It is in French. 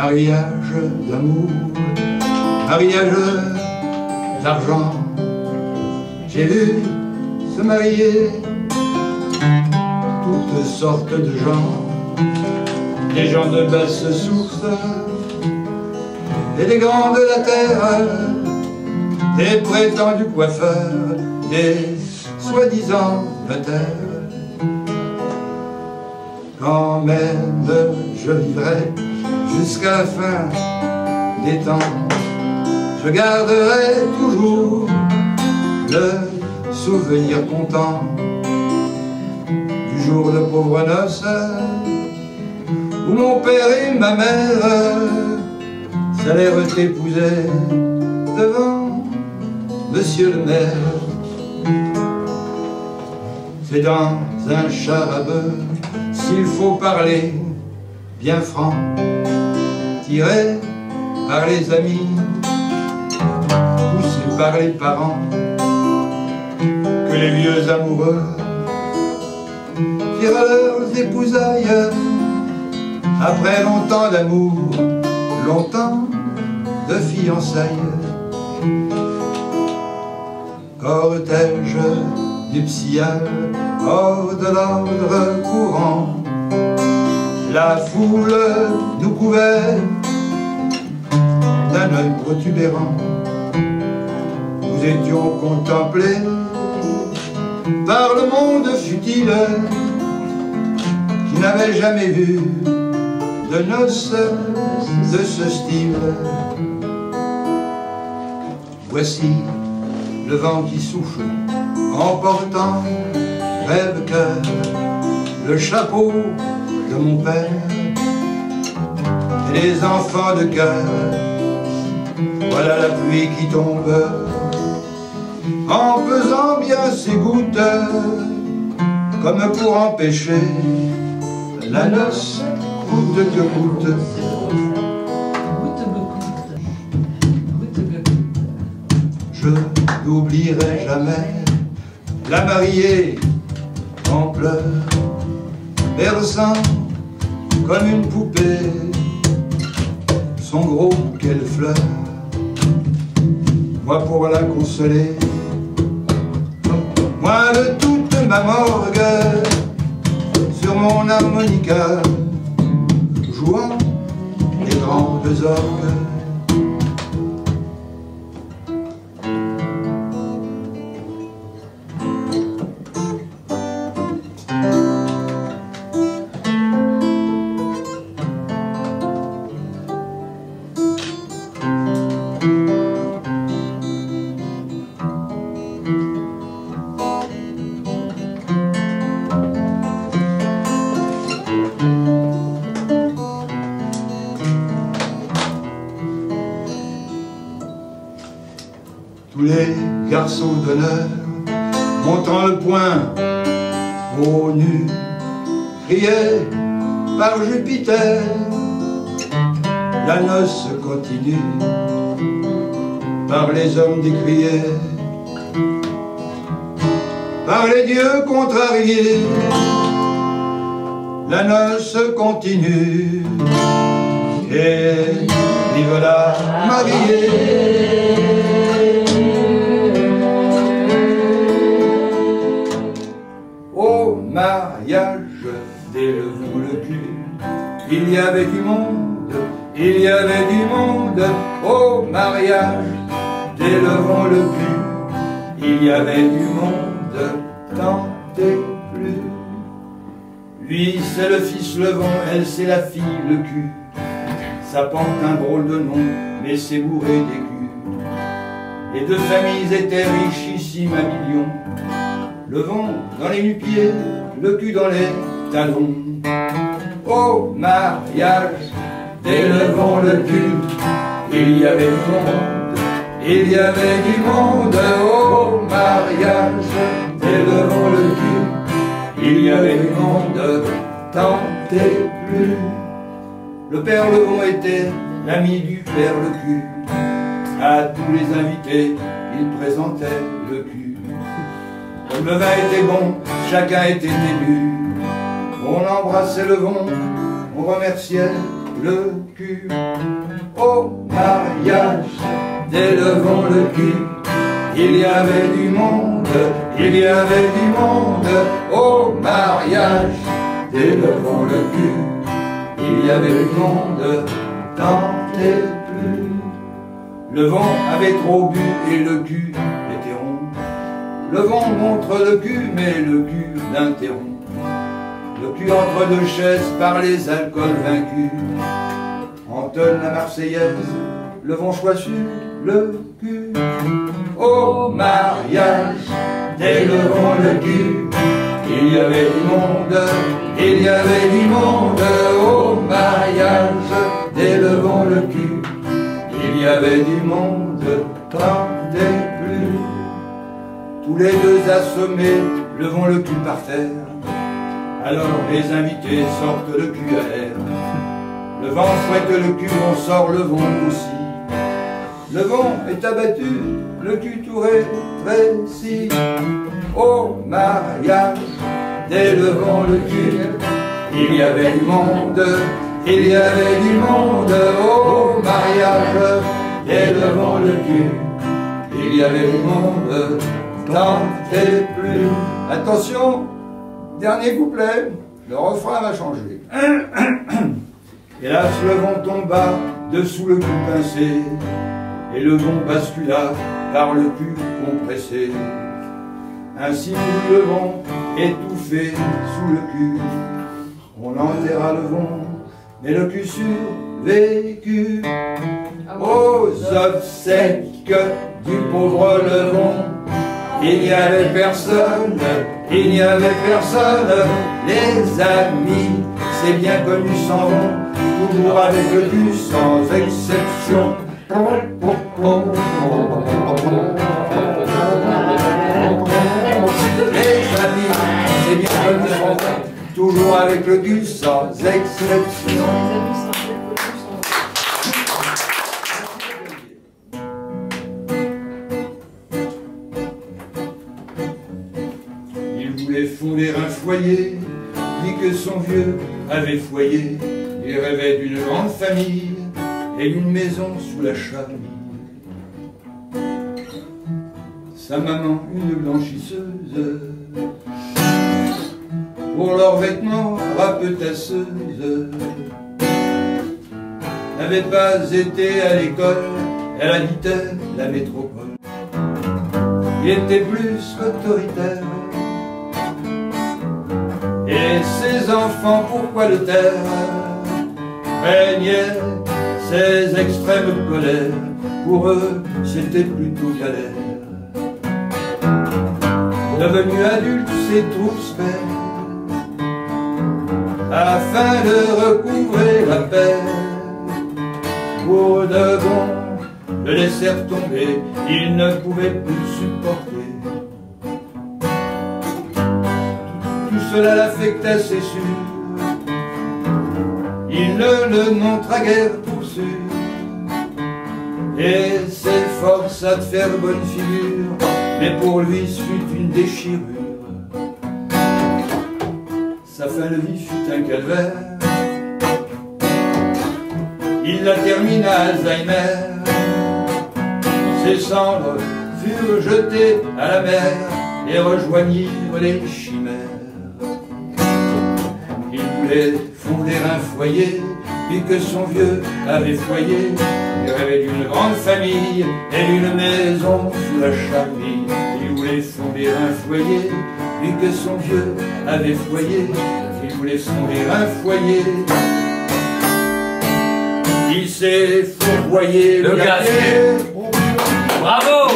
Mariage d'amour, mariage d'argent. J'ai vu se marier toutes sortes de gens, des gens de basse source et des grands de la terre, des prétendus coiffeurs, des soi-disant notaires. Quand même je vivrai jusqu'à la fin des temps, je garderai toujours le souvenir content du jour de pauvres noces où mon père et ma mère s'allèrent épouser devant monsieur le maire. C'est dans un char à bœuf, s'il faut parler bien franc, tiré par les amis, poussé par les parents, que les vieux amoureux firent leurs épousailles après longtemps d'amour, longtemps de fiançailles. Cortège nuptial hors de l'ordre courant, la foule nous couvert d'un œil protubérant. Nous étions contemplés par le monde futile qui n'avait jamais vu de noces de ce style. Voici le vent qui souffle, emportant rêve-cœur le chapeau de mon père et les enfants de cœur. Voilà la pluie qui tombe en pesant bien ses gouttes, comme pour empêcher la noce coûte que coûte. Je n'oublierai jamais la mariée en pleurs, berçant comme une poupée son gros bouquet de fleurs. Moi pour la consoler, moi de toute ma morgue, sur mon harmonica, jouant les grandes orgues. Tous les garçons d'honneur, montrant le poing au nu, criaient par Jupiter, la noce continue. Par les hommes décriés, par les dieux contrariés, la noce continue. Et vive la mariée. Au mariage, délevons le cul, il y avait du monde, il y avait du monde. Au mariage, délevons le cul, il y avait du monde, tentez plus. Lui c'est le fils le vent, elle c'est la fille le cul. Ça porte un drôle de nom, mais c'est bourré d'écus. Les deux familles étaient richissimes à millions. Le vent dans les nu-pieds, le cul dans les talons. Au mariage, délevons le cul, il y avait du monde, il y avait du monde. Au mariage, délevons le cul, il y avait du monde, tentez plus. Le père Levon était l'ami du père le cul. À tous les invités, il présentait le cul. Comme le vin était bon, chacun était élu. On embrassait Levon, on remerciait le cul. Au mariage, délevons le cul. Il y avait du monde, il y avait du monde. Au mariage, délevons le cul. Il y avait du monde, tentez plus. Le vent avait trop bu et le cul était rond. Le vent montre le cul, mais le cul l'interrompt. Le cul entre deux chaises par les alcools vaincus. Entonne la Marseillaise, le vent choix sur le cul. Au mariage, délevons le cul. Il y avait du monde, il y avait du monde. Au mariage, délevons le cul. Il y avait du monde, tentez plus. Tous les deux assommés, levons le cul par terre. Alors les invités sortent le cul à l'air. Le vent fouette le cul, on sort le vent aussi. Le vent est abattu, le cul tout rétréci. Au mariage, délevons le cul. Il y avait du monde, il y avait du monde. Au mariage, délevons le cul. Il y avait du monde, tentez plus. Attention, dernier couplet, le refrain va changer. Hélas, le vent tomba dessous le cul pincé, et le vent bascula par le cul compressé. Ainsi nous le vent étouffé sous le cul. On enterra le vent, mais le cul survécut. Aux obsèques du pauvre Levon, il n'y avait personne, il n'y avait personne. Les amis, c'est bien connu, s'en vont, toujours avec le cul, sans exception. Les amis, c'est bien connu, s'en vont, toujours avec le cul, sans exception. Il voulait fonder un foyer, dit que son vieux avait foyer. Il rêvait d'une grande famille et d'une maison sous la charmille. Sa maman, une blanchisseuse, pour leurs vêtements rapetasseuses, n'avait pas été à l'école, elle habitait la métropole. Il était plus autoritaire, et ses enfants, pourquoi le taire, régnaient ces extrêmes de colère. Pour eux, c'était plutôt galère. Devenu adulte, c'est tous père, afin de recouvrer la paix. Pour de bon, le laissèrent tomber, ils ne pouvaient plus supporter. Tout cela l'affectait, c'est sûr. Il ne le montra guère pour sûr, et s'efforça de faire bonne figure, mais pour lui c'fut une déchirure. Sa fin de vie fut un calvaire, il la termina à Alzheimer. Ses cendres furent jetées à la mer et rejoignirent les chimères. Il voulait fonder un foyer, puis que son vieux avait foyer. Il rêvait d'une grande famille et d'une maison sous la charmille. Il voulait fonder un foyer, puis que son vieux avait foyer. Il voulait fonder un foyer. Il s'est fourvoyé le gars. Bravo!